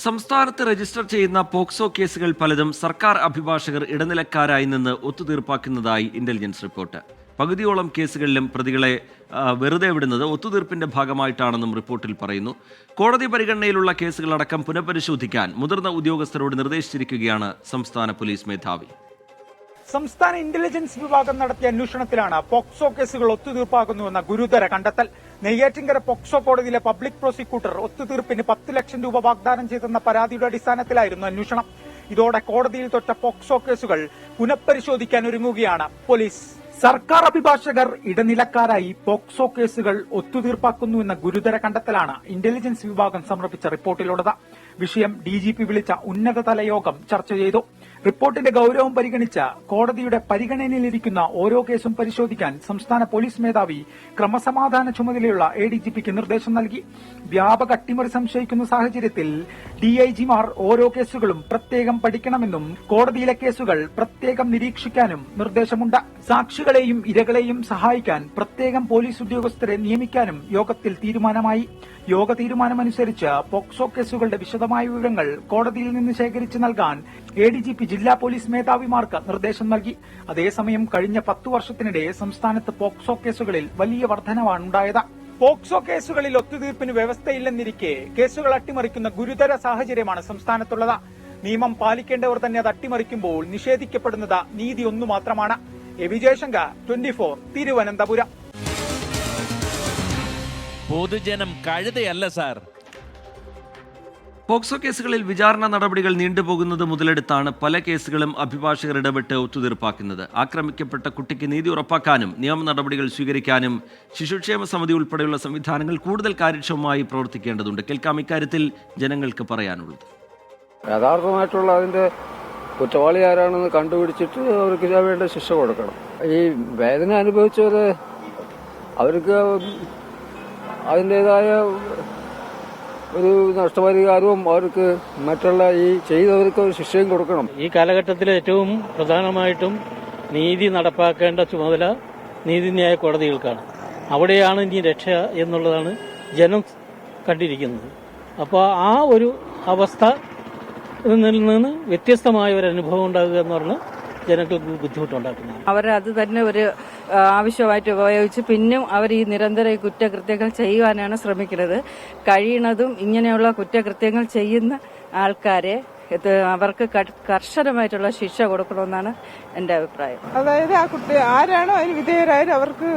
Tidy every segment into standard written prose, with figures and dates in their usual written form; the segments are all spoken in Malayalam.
സംസ്ഥാനത്ത് രജിസ്റ്റർ ചെയ്യുന്ന പോക്സോ കേസുകൾ പലതും സർക്കാർ അഭിഭാഷകർ ഇടനിലക്കാരായി നിന്ന് ഒത്തുതീർപ്പാക്കുന്നതായി ഇന്റലിജൻസ് റിപ്പോർട്ട്. പകുതിയോളം കേസുകളിലും പ്രതികളെ വെറുതെ വിടുന്നത് ഒത്തുതീർപ്പിന്റെ ഭാഗമായിട്ടാണെന്നും റിപ്പോർട്ടിൽ പറയുന്നു. കോടതി പരിഗണനയിലുള്ള കേസുകളടക്കം പുനഃപരിശോധിക്കാൻ മുതിർന്ന ഉദ്യോഗസ്ഥരോട് നിർദ്ദേശിച്ചിരിക്കുകയാണ് സംസ്ഥാന പോലീസ് മേധാവി. സംസ്ഥാന ഇന്റലിജൻസ് വിഭാഗം നടത്തിയ അന്വേഷണത്തിലാണ് പോക്സോ കേസുകൾ ഒത്തുതീർപ്പാകുന്നുവെന്ന ഗുരുതര കണ്ടെത്തൽ. നെയ്യാറ്റിൻകര പോക്സോ കോടതിയിലെ പബ്ലിക് പ്രോസിക്യൂട്ടർ ഒത്തുതീർപ്പിന് 10 ലക്ഷം രൂപ വാഗ്ദാനം ചെയ്തെന്ന പരാതിയുടെ അടിസ്ഥാനത്തിലായിരുന്നു അന്വേഷണം. ഇതോടെ കോടതിയിൽ തൊട്ട പോക്സോ കേസുകൾ പുനഃപരിശോധിക്കാൻ ഒരുങ്ങുകയാണ് പോലീസ്. സർക്കാർ അഭിഭാഷകർ ഇടനിലക്കാരായി പോക്സോ കേസുകൾ ഒത്തുതീർപ്പാക്കുന്നുവെന്ന ഗുരുതര കണ്ടെത്തലാണ് ഇന്റലിജൻസ് വിഭാഗം സമർപ്പിച്ച റിപ്പോർട്ടിലുള്ളത്. വിഷയം ഡിജിപി വിളിച്ച ഉന്നതതല യോഗം ചർച്ച ചെയ്തു. റിപ്പോർട്ടിന്റെ ഗൌരവം പരിഗണിച്ച് കോടതിയുടെ പരിഗണനയിലിരിക്കുന്ന ഓരോ കേസും പരിശോധിക്കാൻ സംസ്ഥാന പോലീസ് മേധാവി ക്രമസമാധാന ചുമതലയുള്ള എഡിജിപിക്ക് നിർദ്ദേശം നൽകി. വ്യാപക അട്ടിമറി സംശയിക്കുന്ന സാഹചര്യത്തിൽ ഡിഐജിമാർ ഓരോ കേസുകളും പ്രത്യേകം പഠിക്കണമെന്നും കോടതിയിലെ കേസുകൾ പ്രത്യേകം നിരീക്ഷിക്കാനും നിർദ്ദേശമുണ്ട്. സാക്ഷികളെയും ഇരകളെയും സഹായിക്കാൻ പ്രത്യേകം പോലീസ് ഉദ്യോഗസ്ഥരെ നിയമിക്കാനും യോഗത്തിൽ തീരുമാനമായി. യോഗ തീരുമാനമനുസരിച്ച് പോക്സോ കേസുകളുടെ വിശദമായ വിവരങ്ങൾ കോടതിയിൽ നിന്ന് ശേഖരിച്ച് നൽകാൻ എഡിജിപി ജില്ലാ പോലീസ് മേധാവിമാർക്ക് നിർദ്ദേശം നൽകി. അതേസമയം കഴിഞ്ഞ 10 വർഷത്തിനിടെ സംസ്ഥാനത്ത് പോക്സോ കേസുകളിൽ വലിയ വർധനവാണ് ഉണ്ടായത്. പോക്സോ കേസുകളിൽ ഒത്തുതീർപ്പിന് വ്യവസ്ഥയില്ലെന്നിരിക്കെ കേസുകൾ അട്ടിമറിക്കുന്ന ഗുരുതര സാഹചര്യമാണ് സംസ്ഥാനത്തുള്ളത്. നിയമം പാലിക്കേണ്ടവർ തന്നെ അത് അട്ടിമറിക്കുമ്പോൾ നിഷേധിക്കപ്പെടുന്നത് നീതി ഒന്നു മാത്രമാണ്. വിജയശങ്കർ, 24, തിരുവനന്തപുരം. പൊതുജനം കഴുതയല്ല സാർ. പോക്സോ കേസുകളിൽ വിചാരണ നടപടികൾ നീണ്ടുപോകുന്നത് മുതലെടുത്താണ് പല കേസുകളും അഭിഭാഷകർ ഇടപെട്ട് ഒത്തുതീർപ്പാക്കുന്നത്. ആക്രമിക്കപ്പെട്ട കുട്ടിക്ക് നീതി ഉറപ്പാക്കാനും നിയമ നടപടികൾ സ്വീകരിക്കാനും ശിശുക്ഷേമ സമിതി ഉൾപ്പെടെയുള്ള സംവിധാനങ്ങൾ കൂടുതൽ കാര്യക്ഷമമായി പ്രവർത്തിക്കേണ്ടതുണ്ട്. കേൾക്കാം ഇക്കാര്യത്തിൽ ജനങ്ങൾക്ക് പറയാനുള്ളത്. യഥാർത്ഥമായിട്ടുള്ള അതിന്റെ കുറ്റവാളി ആരാണെന്ന് കണ്ടുപിടിച്ചിട്ട് അവർക്ക് വേണ്ട ശിക്ഷ കൊടുക്കണം. ഈ വേദന അനുഭവിച്ചവര് അവർക്ക് അതിൻ്റെതായ ഒരു നഷ്ടപരിഹാരവും അവർക്ക് മറ്റുള്ള ഈ ചെയ്തവർക്ക് ഒരു ശിക്ഷയും കൊടുക്കണം. ഈ കാലഘട്ടത്തിൽ ഏറ്റവും പ്രധാനമായിട്ടും നീതി നടപ്പാക്കേണ്ട ചുമതല നീതിന്യായ കോടതികൾക്കാണ്. അവിടെയാണ് ഇനി രക്ഷ എന്നുള്ളതാണ് ജനം കണ്ടിരിക്കുന്നത്. അപ്പോൾ ആ ഒരു അവസ്ഥ നിന്ന് വ്യത്യസ്തമായ ഒരു അനുഭവം ഉണ്ടാകുക എന്ന് പറഞ്ഞാൽ ജനങ്ങൾക്ക് ബുദ്ധിമുട്ടുണ്ടാക്കുന്നത്. അവർ അത് തന്നെ ഒരു ആവശ്യമായിട്ട് ഉപയോഗിച്ച് പിന്നും അവർ ഈ നിരന്തര കുറ്റകൃത്യങ്ങൾ ചെയ്യുവാനാണ് ശ്രമിക്കുന്നത്. കഴിയുന്നതും ഇങ്ങനെയുള്ള കുറ്റകൃത്യങ്ങൾ ചെയ്യുന്ന ആൾക്കാരെ അവർക്ക് കർശനമായിട്ടുള്ള ശിക്ഷ കൊടുക്കണമെന്നാണ് എന്റെ അഭിപ്രായം. അതായത് ആ കുട്ടി ആരാണോ അതിന് വിധേയരായാലും അവർക്ക്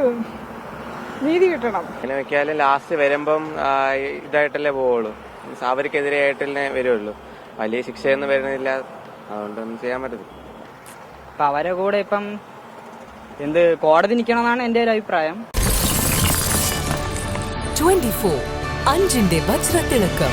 നീതി കിട്ടണം. അങ്ങനെ വെക്കാലും ലാസ്റ്റ് വരുമ്പം ഇതായിട്ടല്ലേ പോവുള്ളൂ, അവർക്കെതിരെയായിട്ടല്ലേ വരുള്ളൂ. വലിയ ശിക്ഷയൊന്നും വരുന്നില്ല, അതുകൊണ്ടൊന്നും ചെയ്യാൻ പറ്റത്തില്ല. അപ്പൊ അവരെ കൂടെ ഇപ്പം കോടതി നിൽക്കണമെന്നാണ് എന്റെ ഒരു അഭിപ്രായം. 24 അഞ്ചിന്റെ വജ്രത്തിളക്കം.